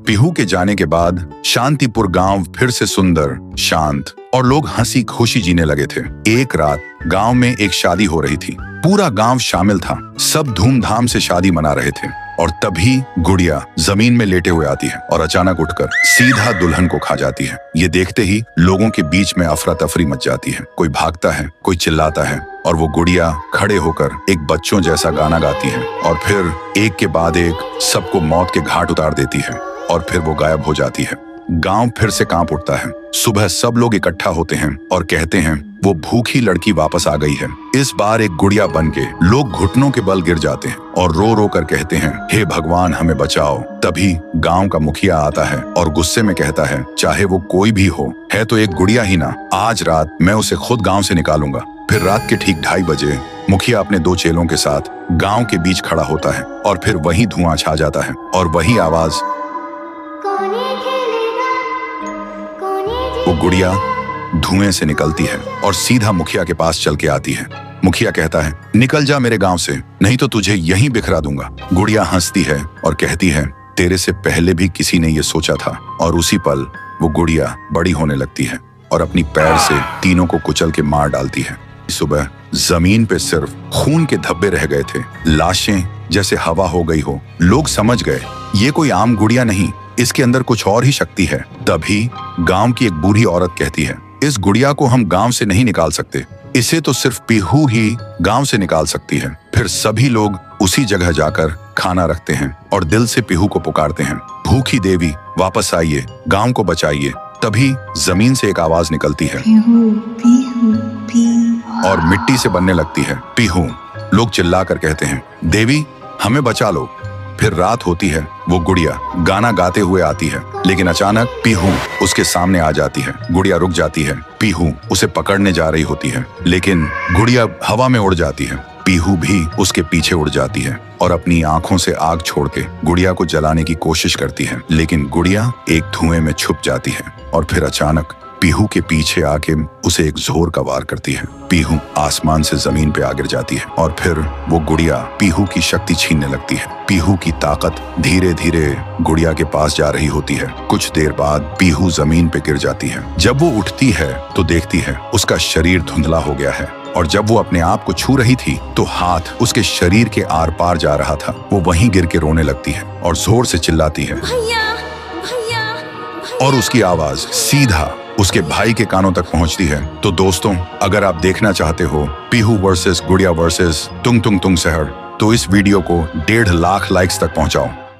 पीहू के जाने के बाद शांतिपुर गांव फिर से सुंदर, शांत और लोग हंसी खुशी जीने लगे थे। एक रात गांव में एक शादी हो रही थी। पूरा गांव शामिल था। सब धूमधाम से शादी मना रहे थे और तभी गुड़िया जमीन में लेटे हुए आती है और अचानक उठकर सीधा दुल्हन को खा जाती है। ये देखते ही लोगों के बीच में अफरा तफरी मच जाती है। कोई भागता है, कोई चिल्लाता है और वो गुड़िया खड़े होकर एक बच्चों जैसा गाना गाती है और फिर एक के बाद एक सबको मौत के घाट उतार देती है और फिर वो गायब हो जाती है। गांव फिर से कांप उठता है। सुबह सब लोग इकट्ठा होते हैं और कहते हैं वो भूखी लड़की वापस आ गई है। इस बार एक गुड़िया बन के लोग घुटनों के बल गिर जाते हैं और रो रो कर कहते हैं, हे भगवान हमें बचाओ। तभी गांव का मुखिया आता है और गुस्से में कहता है, चाहे वो कोई भी हो, है तो एक गुड़िया ही ना, आज रात मैं उसे खुद गांव से निकालूंगा। फिर रात के ठीक 2:30 बजे मुखिया अपने 2 चेलों के साथ गांव के बीच खड़ा होता है और फिर वही धुआं छा जाता है और वही आवाज, वो गुड़िया धुएं से निकलती है और सीधा मुखिया के पास चल के आती है। मुखिया कहता है, निकल जा मेरे गांव से, नहीं तो तुझे यहीं बिखरा दूंगा। गुड़िया हंसती है और कहती है, तेरे से पहले भी किसी ने ये सोचा था। और उसी पल वो गुड़िया बड़ी होने लगती है और अपनी पैर से तीनों को कुचल के मार डालती है। सुबह जमीन पे सिर्फ खून के धब्बे रह गए थे, लाशें जैसे हवा हो गई हो। लोग समझ गए ये कोई आम गुड़िया नहीं, इसके अंदर कुछ और ही शक्ति है। तभी गांव की एक बूढ़ी औरत कहती है, इस गुड़िया को हम गांव से नहीं निकाल सकते, इसे तो सिर्फ पीहू ही गांव से निकाल सकती है। फिर सभी लोग उसी जगह जाकर खाना रखते हैं और दिल से पीहू को पुकारते हैं, भूखी देवी वापस आइए, गांव को बचाइए। तभी जमीन से एक आवाज निकलती है, पीहू, पीहू, पीहू। और मिट्टी से बनने लगती है, पीहू। लोग चिल्लाकर कहते हैं, देवी हमें बचा लो। फिर रात होती है। वो गुड़िया गाना गाते हुए आती है, लेकिन अचानक पीहू उसके सामने आ जाती है। गुड़िया रुक जाती है। पीहू उसे पकड़ने जा रही होती है, लेकिन गुड़िया हवा में उड़ जाती है। पीहू भी उसके पीछे उड़ जाती है और अपनी आंखों से आग छोड़ के गुड़िया को जलाने की कोशिश करती है, लेकिन गुड़िया एक धुएं में छुप जाती है और फिर अचानक पीहू के पीछे आके उसे एक जोर का वार करती है। पीहू आसमान से जमीन पे आ गिर जाती है और फिर वो गुड़िया पीहू की शक्ति छीनने लगती है। पीहू की ताकत धीरे धीरे गुड़िया के पास जा रही होती है। कुछ देर बाद पीहू जमीन पे गिर जाती है। जब वो उठती है तो देखती है उसका शरीर धुंधला हो गया है और जब वो अपने आप को छू रही थी तो हाथ उसके शरीर के आर पार जा रहा था। वो वहीं गिर के रोने लगती है और जोर से चिल्लाती है, भैया, भैया, भैया। और उसकी आवाज सीधा उसके भाई के कानों तक पहुंचती है। तो दोस्तों, अगर आप देखना चाहते हो पीहू वर्सेस गुड़िया वर्सेस तुंग तुंग तुंग सहर, तो इस वीडियो को 1.5 लाख लाइक्स तक पहुंचाओ।